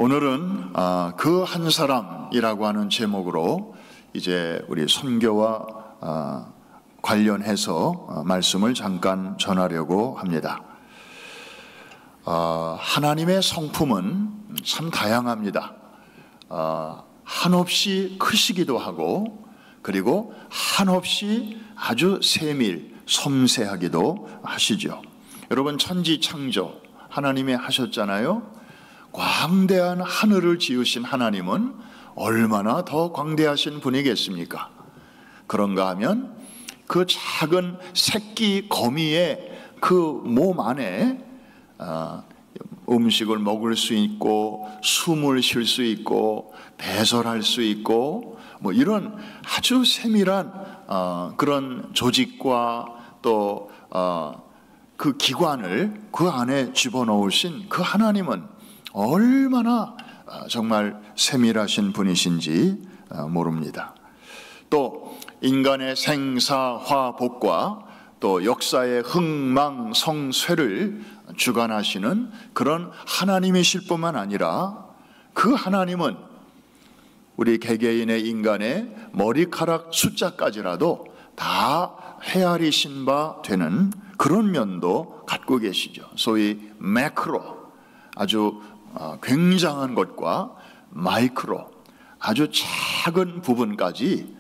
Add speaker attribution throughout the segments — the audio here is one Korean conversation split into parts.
Speaker 1: 오늘은 그 한 사람이라고 하는 제목으로 이제 우리 선교와 관련해서 말씀을 잠깐 전하려고 합니다. 하나님의 성품은 참 다양합니다. 한없이 크시기도 하고, 그리고 한없이 아주 세밀, 섬세하기도 하시죠. 여러분, 천지창조 하나님이 하셨잖아요. 광대한 하늘을 지으신 하나님은 얼마나 더 광대하신 분이겠습니까? 그런가 하면 그 작은 새끼 거미의 그 몸 안에 음식을 먹을 수 있고, 숨을 쉴 수 있고, 배설할 수 있고, 뭐 이런 아주 세밀한 그런 조직과 또 그 기관을 그 안에 집어넣으신 그 하나님은 얼마나 정말 세밀하신 분이신지 모릅니다. 또 인간의 생사화복과 또 역사의 흥망성쇠를 주관하시는 그런 하나님이실 뿐만 아니라, 그 하나님은 우리 개개인의 인간의 머리카락 숫자까지라도 다 헤아리신 바 되는 그런 면도 갖고 계시죠. 소위 매크로, 아주 굉장한 것과 마이크로, 아주 작은 부분까지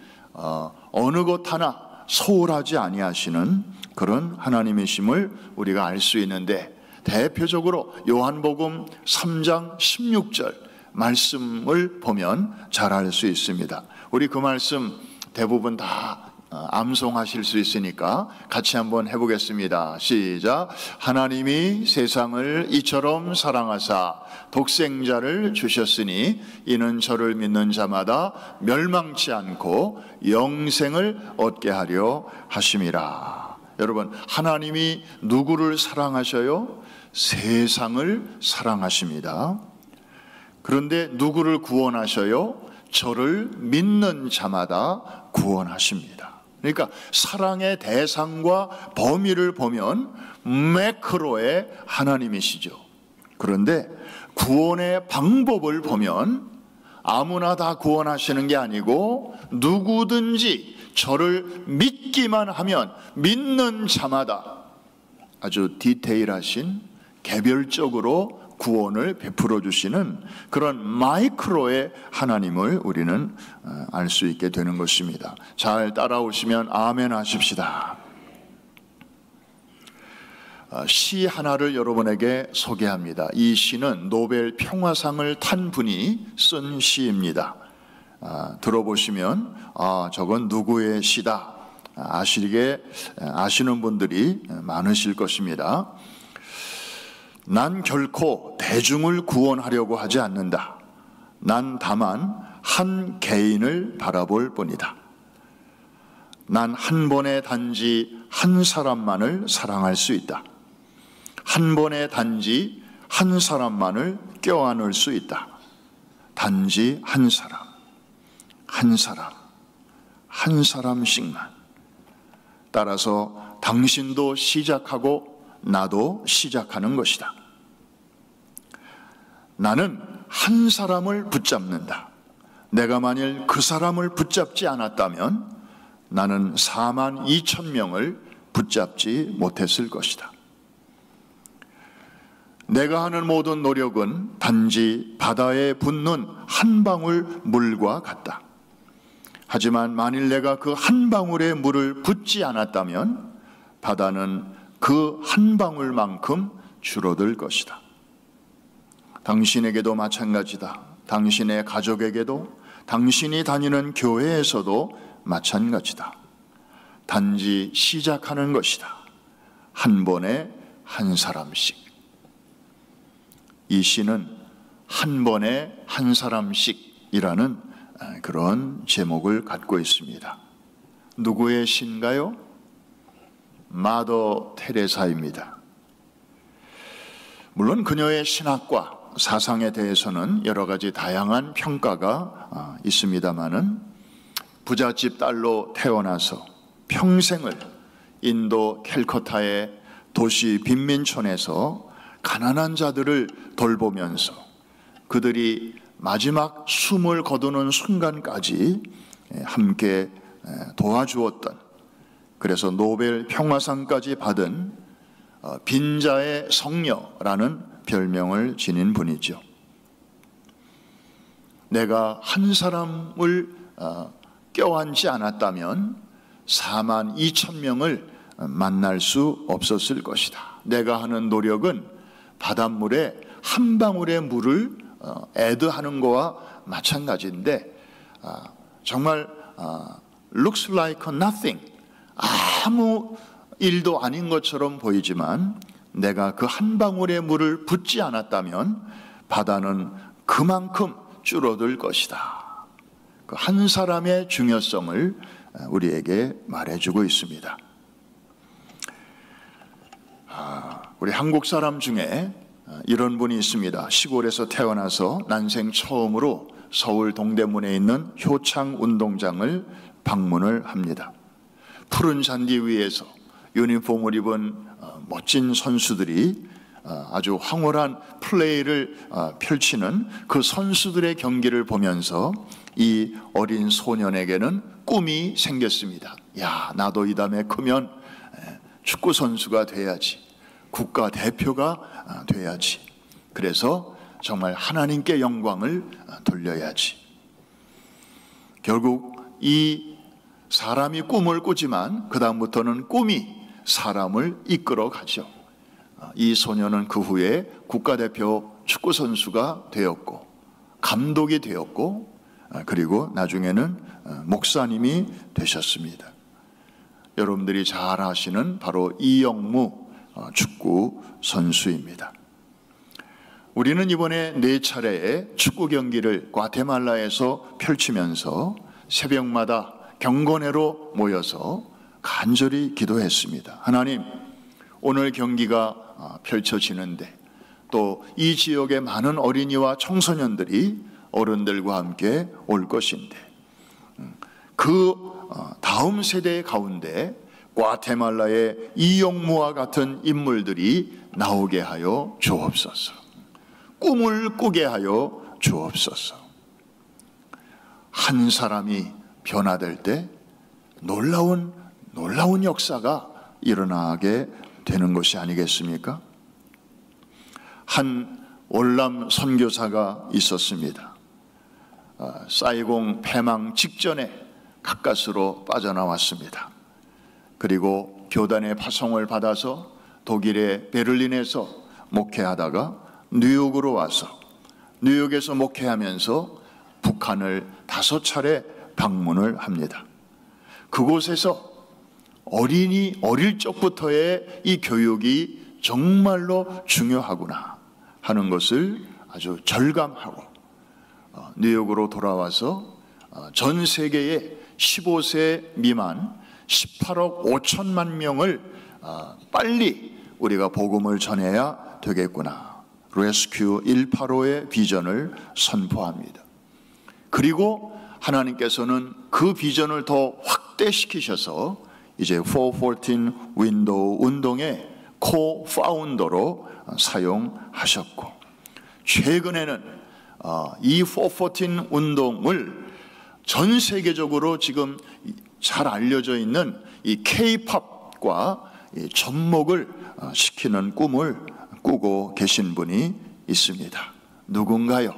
Speaker 1: 어느 것 하나 소홀하지 아니하시는 그런 하나님이심을 우리가 알 수 있는데, 대표적으로 요한복음 3장 16절 말씀을 보면 잘 알 수 있습니다. 우리 그 말씀 대부분 다 암송하실 수 있으니까 같이 한번 해보겠습니다. 시작. 하나님이 세상을 이처럼 사랑하사 독생자를 주셨으니 이는 저를 믿는 자마다 멸망치 않고 영생을 얻게 하려 하심이라. 여러분, 하나님이 누구를 사랑하셔요? 세상을 사랑하십니다. 그런데 누구를 구원하셔요? 저를 믿는 자마다 구원하십니다. 그러니까 사랑의 대상과 범위를 보면 매크로의 하나님이시죠. 그런데 구원의 방법을 보면 아무나 다 구원하시는 게 아니고, 누구든지 저를 믿기만 하면 믿는 자마다 아주 디테일하신, 개별적으로 구원을 베풀어 주시는 그런 마이크로의 하나님을 우리는 알 수 있게 되는 것입니다. 잘 따라오시면 아멘 하십시다. 시 하나를 여러분에게 소개합니다. 이 시는 노벨 평화상을 탄 분이 쓴 시입니다. 들어보시면 저건 누구의 시다 아시는 분들이 많으실 것입니다. 난 결코 대중을 구원하려고 하지 않는다. 난 다만 한 개인을 바라볼 뿐이다. 난 한 번에 단지 한 사람만을 사랑할 수 있다. 한 번에 단지 한 사람만을 껴안을 수 있다. 단지 한 사람, 한 사람, 한 사람씩만. 따라서 당신도 시작하고 나도 시작하는 것이다. 나는 한 사람을 붙잡는다. 내가 만일 그 사람을 붙잡지 않았다면 나는 4만 2천 명을 붙잡지 못했을 것이다. 내가 하는 모든 노력은 단지 바다에 붓는 한 방울 물과 같다. 하지만 만일 내가 그 한 방울의 물을 붓지 않았다면 바다는 그 한 방울만큼 줄어들 것이다. 당신에게도 마찬가지다. 당신의 가족에게도, 당신이 다니는 교회에서도 마찬가지다. 단지 시작하는 것이다. 한 번에 한 사람씩. 이 시는 한 번에 한 사람씩이라는 그런 제목을 갖고 있습니다. 누구의 시인가요? 마더 테레사입니다. 물론 그녀의 신학과 사상에 대해서는 여러 가지 다양한 평가가 있습니다마는, 부잣집 딸로 태어나서 평생을 인도 캘커타의 도시 빈민촌에서 가난한 자들을 돌보면서 그들이 마지막 숨을 거두는 순간까지 함께 도와주었던, 그래서 노벨 평화상까지 받은 빈자의 성녀라는 별명을 지닌 분이죠. 내가 한 사람을 껴안지 않았다면 4만 2천 명을 만날 수 없었을 것이다. 내가 하는 노력은 바닷물에 한 방울의 물을 애드하는 거와 마찬가지인데 정말 looks like nothing, 아무 일도 아닌 것처럼 보이지만 내가 그 한 방울의 물을 붓지 않았다면 바다는 그만큼 줄어들 것이다. 그 한 사람의 중요성을 우리에게 말해주고 있습니다. 우리 한국 사람 중에 이런 분이 있습니다. 시골에서 태어나서 난생 처음으로 서울 동대문에 있는 효창 운동장을 방문을 합니다. 푸른 잔디 위에서 유니폼을 입은 멋진 선수들이 아주 황홀한 플레이를 펼치는 그 선수들의 경기를 보면서 이 어린 소년에게는 꿈이 생겼습니다. 야, 나도 이 다음에 크면 축구 선수가 돼야지, 국가 대표가 돼야지. 그래서 정말 하나님께 영광을 돌려야지. 결국 이 사람이 꿈을 꾸지만 그 다음부터는 꿈이 사람을 이끌어 가죠. 이 소녀는 그 후에 국가대표 축구 선수가 되었고 감독이 되었고 그리고 나중에는 목사님이 되셨습니다. 여러분들이 잘 아시는 바로 이영무 축구 선수입니다. 우리는 이번에 4차례의 축구 경기를 과테말라에서 펼치면서 새벽마다 경건회로 모여서 간절히 기도했습니다. 하나님, 오늘 경기가 펼쳐지는데 또 이 지역의 많은 어린이와 청소년들이 어른들과 함께 올 것인데 그 다음 세대 가운데 과테말라의 이영무와 같은 인물들이 나오게 하여 주옵소서. 꿈을 꾸게 하여 주옵소서. 한 사람이 변화될 때 놀라운 역사가 일어나게 되는 것이 아니겠습니까? 한 월남 선교사가 있었습니다. 사이공 패망 직전에 가까스로 빠져나왔습니다. 그리고 교단의 파송을 받아서 독일의 베를린에서 목회하다가 뉴욕으로 와서 뉴욕에서 목회하면서 북한을 5차례 방문을 합니다. 그곳에서 어릴 적부터의 이 교육이 정말로 중요하구나 하는 것을 아주 절감하고 뉴욕으로 돌아와서 전 세계의 15세 미만 18억 5천만 명을 빨리 우리가 복음을 전해야 되겠구나. 레스큐 185의 비전을 선포합니다. 그리고 하나님께서는 그 비전을 더 확대시키셔서 이제 414 윈도우 운동의 코-파운더로 사용하셨고, 최근에는 이 414 운동을 전 세계적으로 지금 잘 알려져 있는 이 K-팝과 접목을 시키는 꿈을 꾸고 계신 분이 있습니다. 누군가요?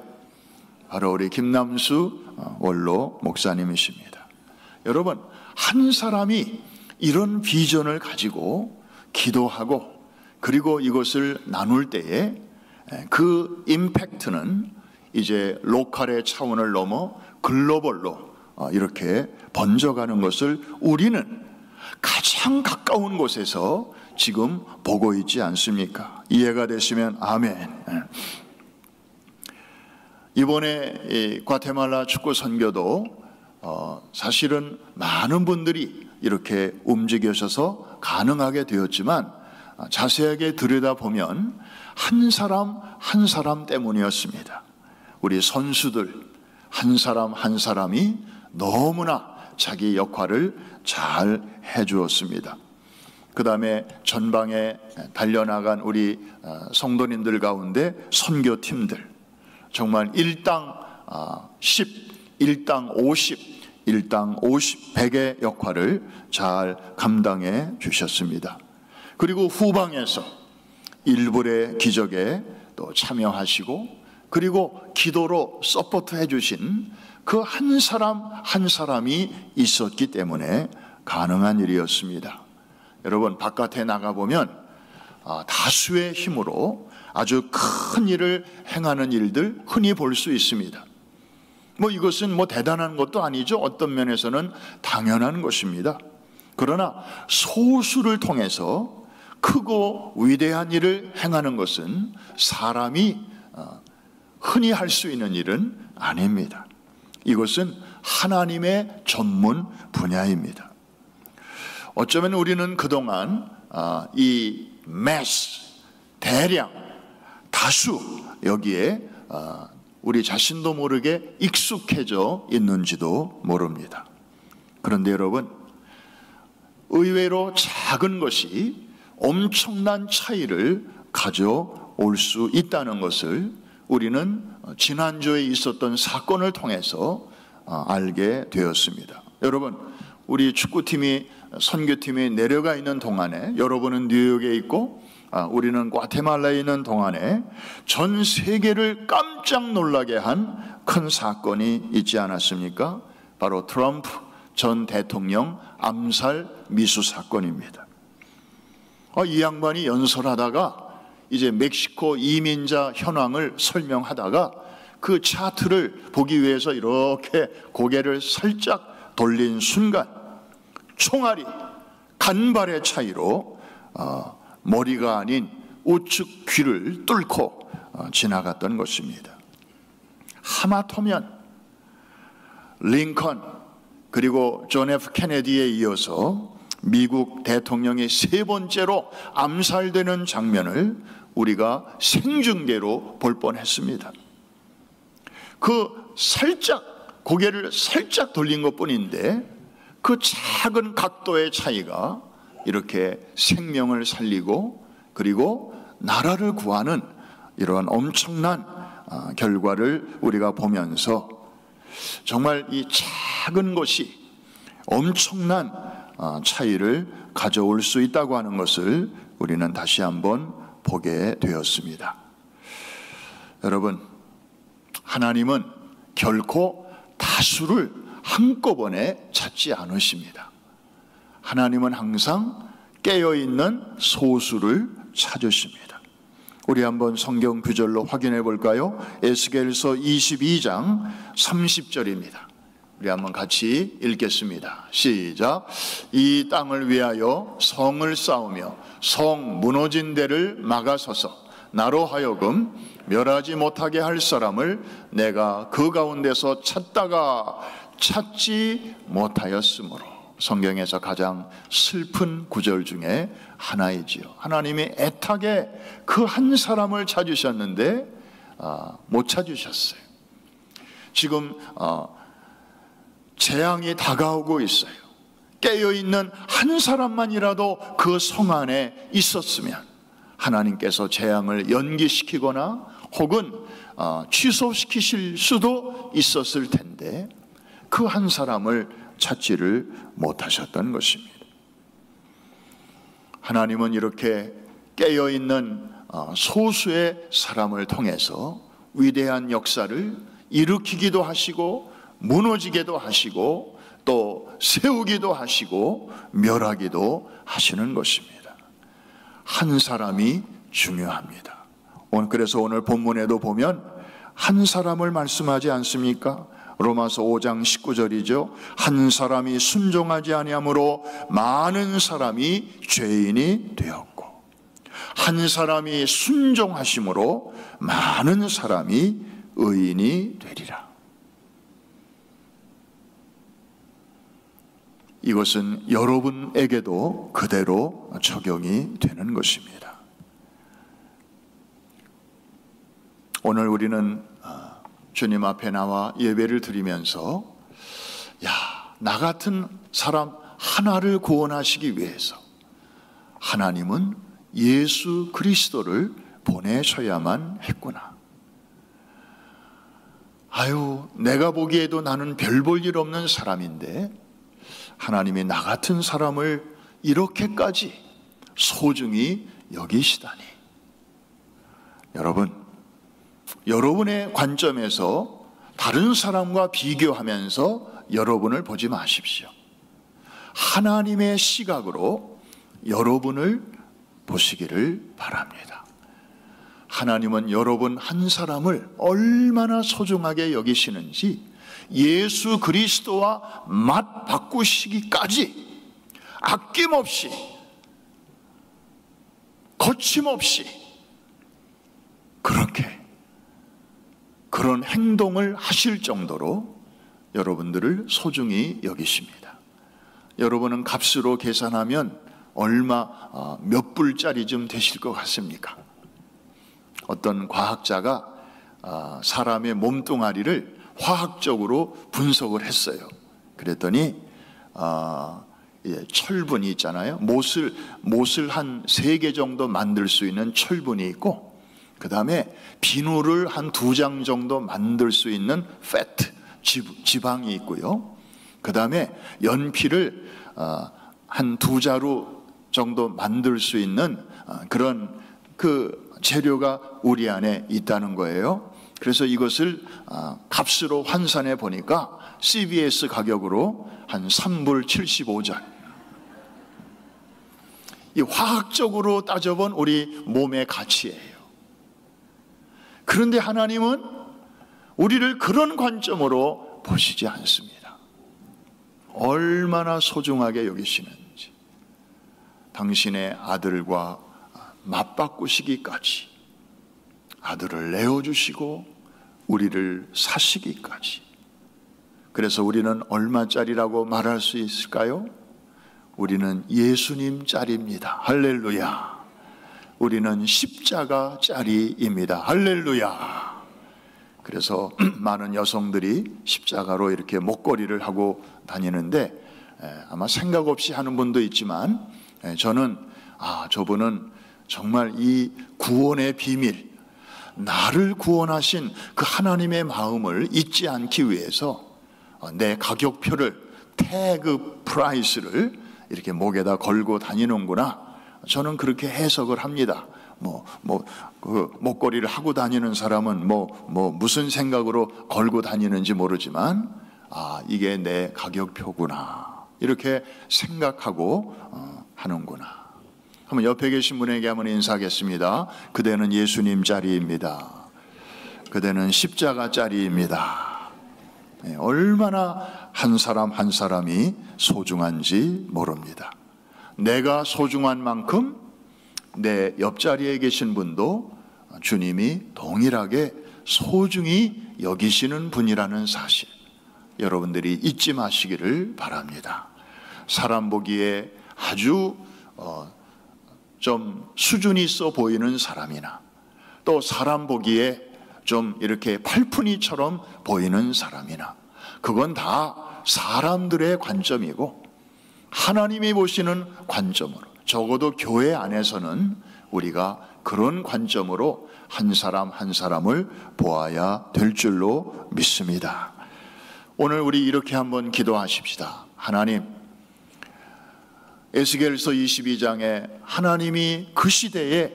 Speaker 1: 바로 우리 김남수 원로 목사님이십니다. 여러분, 한 사람이 이런 비전을 가지고 기도하고 그리고 이것을 나눌 때에 그 임팩트는 이제 로컬의 차원을 넘어 글로벌로 이렇게 번져가는 것을 우리는 가장 가까운 곳에서 지금 보고 있지 않습니까? 이해가 되시면 아멘. 이번에 과테말라 축구 선교도 사실은 많은 분들이 이렇게 움직여셔서 가능하게 되었지만 자세하게 들여다보면 한 사람 한 사람 때문이었습니다. 우리 선수들 한 사람 한 사람이 너무나 자기 역할을 잘 해주었습니다. 그 다음에 전방에 달려나간 우리 성도님들 가운데 선교팀들, 정말 1당 10, 1당 50, 1당 50, 100의 역할을 잘 감당해 주셨습니다. 그리고 후방에서 일불의 기적에 또 참여하시고, 그리고 기도로 서포트해 주신 그 한 사람 한 사람이 있었기 때문에 가능한 일이었습니다. 여러분, 바깥에 나가보면 다수의 힘으로 아주 큰 일을 행하는 일들 흔히 볼 수 있습니다. 이것은 대단한 것도 아니죠. 어떤 면에서는 당연한 것입니다. 그러나 소수를 통해서 크고 위대한 일을 행하는 것은 사람이 흔히 할 수 있는 일은 아닙니다. 이것은 하나님의 전문 분야입니다. 어쩌면 우리는 그동안 이 매스, 대량, 다수, 여기에 우리 자신도 모르게 익숙해져 있는지도 모릅니다. 그런데 여러분, 의외로 작은 것이 엄청난 차이를 가져올 수 있다는 것을 우리는 지난주에 있었던 사건을 통해서 알게 되었습니다. 여러분, 우리 축구팀이, 선교팀이 내려가 있는 동안에, 여러분은 뉴욕에 있고 우리는 과테말라에 있는 동안에 전 세계를 깜짝 놀라게 한 큰 사건이 있지 않았습니까? 바로 트럼프 전 대통령 암살 미수 사건입니다. 이 양반이 연설하다가 이제 멕시코 이민자 현황을 설명하다가 그 차트를 보기 위해서 이렇게 고개를 살짝 돌린 순간 총알이 간발의 차이로 머리가 아닌 우측 귀를 뚫고 지나갔던 것입니다. 하마터면 링컨 그리고 존 F 케네디에 이어서 미국 대통령이 세 번째로 암살되는 장면을 우리가 생중계로 볼 뻔했습니다. 그 살짝 고개를 살짝 돌린 것뿐인데 그 작은 각도의 차이가 이렇게 생명을 살리고 그리고 나라를 구하는 이러한 엄청난 결과를 우리가 보면서 정말 이 작은 것이 엄청난 차이를 가져올 수 있다고 하는 것을 우리는 다시 한번 보게 되었습니다. 여러분, 하나님은 결코 다수를 한꺼번에 찾지 않으십니다. 하나님은 항상 깨어있는 소수를 찾으십니다. 우리 한번 성경 구절로 확인해 볼까요? 에스겔서 22장 30절입니다. 우리 한번 같이 읽겠습니다. 시작. 이 땅을 위하여 성을 쌓으며 성 무너진 데를 막아서서 나로 하여금 멸하지 못하게 할 사람을 내가 그 가운데서 찾다가 찾지 못하였으므로. 성경에서 가장 슬픈 구절 중에 하나이지요. 하나님이 애타게 그 한 사람을 찾으셨는데 못 찾으셨어요. 지금 재앙이 다가오고 있어요. 깨어있는 한 사람만이라도 그 성 안에 있었으면 하나님께서 재앙을 연기시키거나 혹은 취소시키실 수도 있었을 텐데 그 한 사람을 찾지를 못하셨던 것입니다. 하나님은 이렇게 깨어있는 소수의 사람을 통해서 위대한 역사를 일으키기도 하시고 무너지게도 하시고 또 세우기도 하시고 멸하기도 하시는 것입니다. 한 사람이 중요합니다. 그래서 오늘 본문에도 보면 한 사람을 말씀하지 않습니까? 로마서 5장 19절이죠. 한 사람이 순종하지 아니함으로 많은 사람이 죄인이 되었고 한 사람이 순종하심으로 많은 사람이 의인이 되리라. 이것은 여러분에게도 그대로 적용이 되는 것입니다. 오늘 우리는 주님 앞에 나와 예배를 드리면서 나 같은 사람 하나를 구원하시기 위해서 하나님은 예수 그리스도를 보내셔야만 했구나. 아유, 내가 보기에도 나는 별 볼 일 없는 사람인데 하나님이 나 같은 사람을 이렇게까지 소중히 여기시다니. 여러분, 여러분의 관점에서 다른 사람과 비교하면서 여러분을 보지 마십시오. 하나님의 시각으로 여러분을 보시기를 바랍니다. 하나님은 여러분 한 사람을 얼마나 소중하게 여기시는지 예수 그리스도와 맞바꾸시기까지 아낌없이, 거침없이 그런 행동을 하실 정도로 여러분들을 소중히 여기십니다. 여러분은 값으로 계산하면 얼마, 몇 불짜리 좀 되실 것 같습니까? 어떤 과학자가 사람의 몸뚱아리를 화학적으로 분석을 했어요. 그랬더니 철분이 있잖아요. 못을 한 3개 정도 만들 수 있는 철분이 있고, 그 다음에 비누를 한 2장 정도 만들 수 있는 패트, 지방이 있고요. 그 다음에 연필을 한 2자루 정도 만들 수 있는 그런 그 재료가 우리 안에 있다는 거예요. 그래서 이것을 값으로 환산해 보니까 CBS 가격으로 한 3불 75전. 이 화학적으로 따져본 우리 몸의 가치예요. 그런데 하나님은 우리를 그런 관점으로 보시지 않습니다. 얼마나 소중하게 여기시는지. 당신의 아들과 맞바꾸시기까지, 아들을 내어주시고 우리를 사시기까지. 그래서 우리는 얼마짜리라고 말할 수 있을까요? 우리는 예수님짜리입니다. 할렐루야. 우리는 십자가짜리입니다. 할렐루야. 그래서 많은 여성들이 십자가로 이렇게 목걸이를 하고 다니는데, 아마 생각 없이 하는 분도 있지만, 저는 저분은 정말 이 구원의 비밀, 나를 구원하신 그 하나님의 마음을 잊지 않기 위해서 내 가격표를, 태그 프라이스를 이렇게 목에다 걸고 다니는구나. 저는 그렇게 해석을 합니다. 그 목걸이를 하고 다니는 사람은 무슨 생각으로 걸고 다니는지 모르지만, 이게 내 가격표구나. 이렇게 생각하고 하는구나. 한번 옆에 계신 분에게 한번 인사하겠습니다. 그대는 예수님 짜리입니다. 그대는 십자가 짜리입니다. 얼마나 한 사람 한 사람이 소중한지 모릅니다. 내가 소중한 만큼 내 옆자리에 계신 분도 주님이 동일하게 소중히 여기시는 분이라는 사실, 여러분들이 잊지 마시기를 바랍니다. 사람 보기에 아주 좀 수준이 있어 보이는 사람이나, 또 사람 보기에 좀 이렇게 팔푼이처럼 보이는 사람이나, 그건 다 사람들의 관점이고 하나님이 보시는 관점으로, 적어도 교회 안에서는 우리가 그런 관점으로 한 사람 한 사람을 보아야 될 줄로 믿습니다. 오늘 우리 이렇게 한번 기도하십시다. 하나님, 에스겔서 22장에 하나님이 그 시대에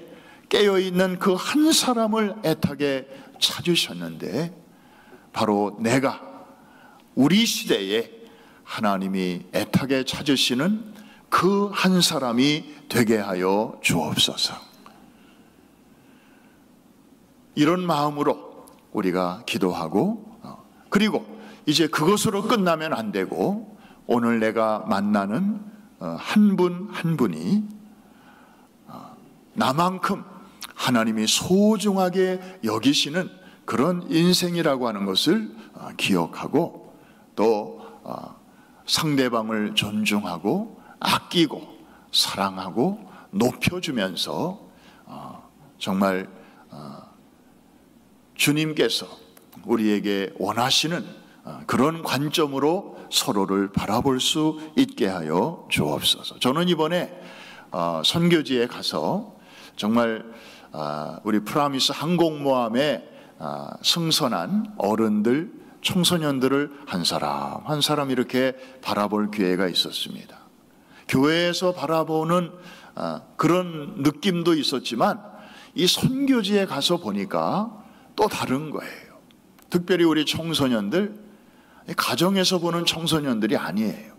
Speaker 1: 깨어있는 그 한 사람을 애타게 찾으셨는데, 바로 내가 우리 시대에 하나님이 애타게 찾으시는 그 한 사람이 되게 하여 주옵소서. 이런 마음으로 우리가 기도하고, 그리고 이제 그것으로 끝나면 안 되고, 오늘 내가 만나는 한 분 한 분이 나만큼 하나님이 소중하게 여기시는 그런 인생이라고 하는 것을 기억하고, 또 상대방을 존중하고 아끼고 사랑하고 높여주면서 정말 주님께서 우리에게 원하시는 그런 관점으로 서로를 바라볼 수 있게 하여 주옵소서. 저는 이번에 선교지에 가서 정말 우리 프라미스 항공모함의 승선한 어른들, 청소년들을 한 사람 한 사람 이렇게 바라볼 기회가 있었습니다. 교회에서 바라보는 그런 느낌도 있었지만 이 선교지에 가서 보니까 또 다른 거예요. 특별히 우리 청소년들, 가정에서 보는 청소년들이 아니에요.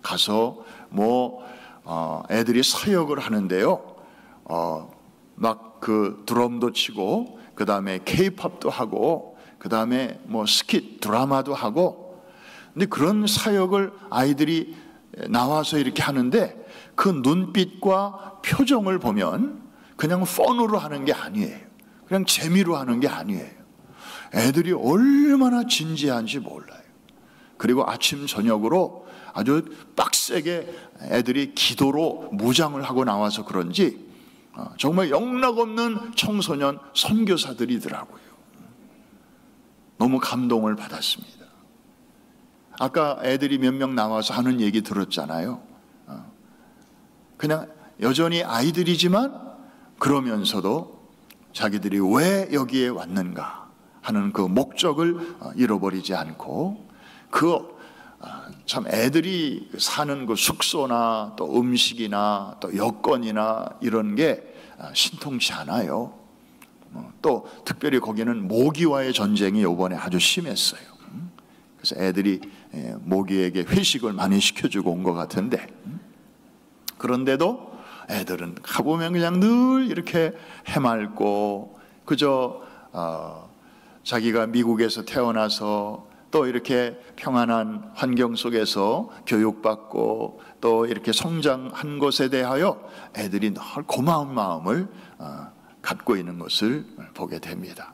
Speaker 1: 가서 애들이 사역을 하는데요, 막 그 드럼도 치고, 그 다음에 K-팝도 하고, 그 다음에 스킷 드라마도 하고. 근데 그런 사역을 아이들이 나와서 이렇게 하는데 그 눈빛과 표정을 보면 그냥 펀으로 하는 게 아니에요. 그냥 재미로 하는 게 아니에요. 애들이 얼마나 진지한지 몰라요. 그리고 아침 저녁으로 아주 빡세게 애들이 기도로 무장을 하고 나와서 그런지 정말 영락없는 청소년 선교사들이더라고요. 너무 감동을 받았습니다. 아까 애들이 몇 명 나와서 하는 얘기 들었잖아요. 그냥 여전히 아이들이지만 그러면서도 자기들이 왜 여기에 왔는가 하는 그 목적을 잃어버리지 않고, 참 애들이 사는 그 숙소나 또 음식이나 또 여건이나 이런 게 신통치 않아요. 또 특별히 거기는 모기와의 전쟁이 이번에 아주 심했어요. 그래서 애들이 모기에게 회식을 많이 시켜주고 온 것 같은데, 그런데도 애들은 가보면 그냥 늘 이렇게 해맑고, 그저 자기가 미국에서 태어나서 또 이렇게 평안한 환경 속에서 교육받고 또 이렇게 성장한 것에 대하여 애들이 늘 고마운 마음을 갖고 있는 것을 보게 됩니다.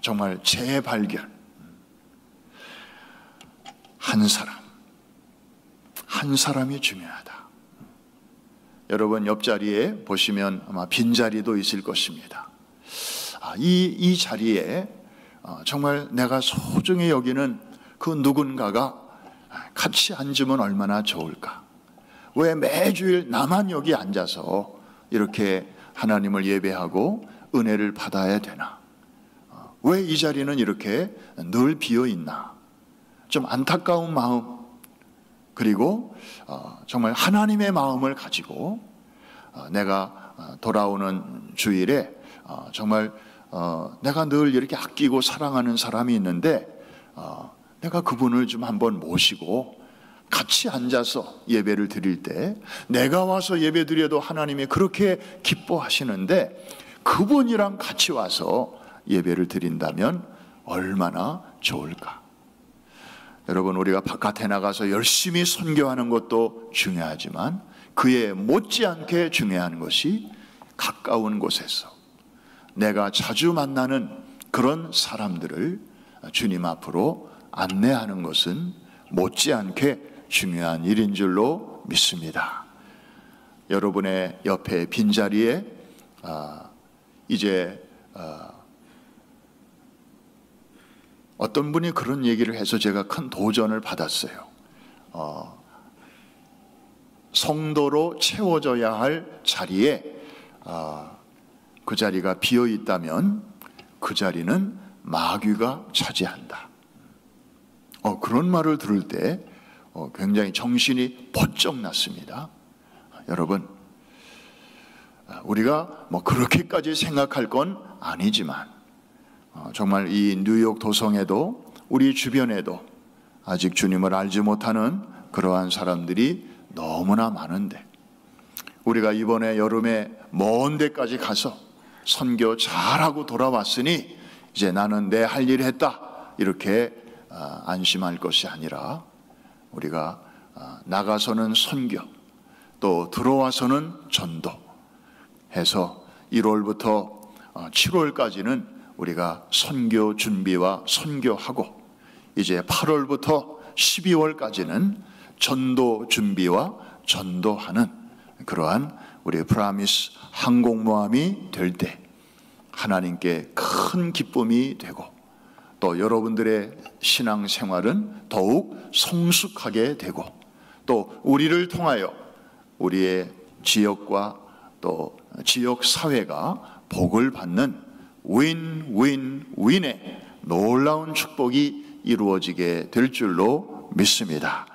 Speaker 1: 정말 재발견. 한 사람이 중요하다. 여러분 옆자리에 보시면 아마 빈자리도 있을 것입니다. 이 자리에 정말 내가 소중히 여기는 그 누군가가 같이 앉으면 얼마나 좋을까. 왜 매주일 나만 여기 앉아서 이렇게 하나님을 예배하고 은혜를 받아야 되나? 왜 이 자리는 이렇게 늘 비어 있나? 좀 안타까운 마음, 그리고 정말 하나님의 마음을 가지고 내가 돌아오는 주일에 정말 내가 늘 이렇게 아끼고 사랑하는 사람이 있는데 내가 그분을 좀 한번 모시고 같이 앉아서 예배를 드릴 때, 내가 와서 예배 드려도 하나님이 그렇게 기뻐하시는데 그분이랑 같이 와서 예배를 드린다면 얼마나 좋을까. 여러분, 우리가 바깥에 나가서 열심히 선교하는 것도 중요하지만 그에 못지않게 중요한 것이 가까운 곳에서 내가 자주 만나는 그런 사람들을 주님 앞으로 안내하는 것은 못지않게 중요한 일인 줄로 믿습니다. 여러분의 옆에 빈자리에 이제 어떤 분이 그런 얘기를 해서 제가 큰 도전을 받았어요. 성도로 채워져야 할 자리에 그 자리가 비어 있다면 그 자리는 마귀가 차지한다. 그런 말을 들을 때 굉장히 정신이 번쩍 났습니다. 여러분, 우리가 그렇게까지 생각할 건 아니지만 정말 이 뉴욕 도성에도 우리 주변에도 아직 주님을 알지 못하는 그러한 사람들이 너무나 많은데, 우리가 이번에 여름에 먼 데까지 가서 선교 잘하고 돌아왔으니 이제 나는 내 할 일 했다 이렇게 안심할 것이 아니라, 우리가 나가서는 선교, 또 들어와서는 전도 해서 1월부터 7월까지는 우리가 선교 준비와 선교하고, 이제 8월부터 12월까지는 전도 준비와 전도하는 그러한 우리 프라미스 항공모함이 될 때 하나님께 큰 기쁨이 되고, 또 여러분들의 신앙생활은 더욱 성숙하게 되고, 또 우리를 통하여 우리의 지역과 또 지역 사회가 복을 받는 윈윈윈의 놀라운 축복이 이루어지게 될 줄로 믿습니다.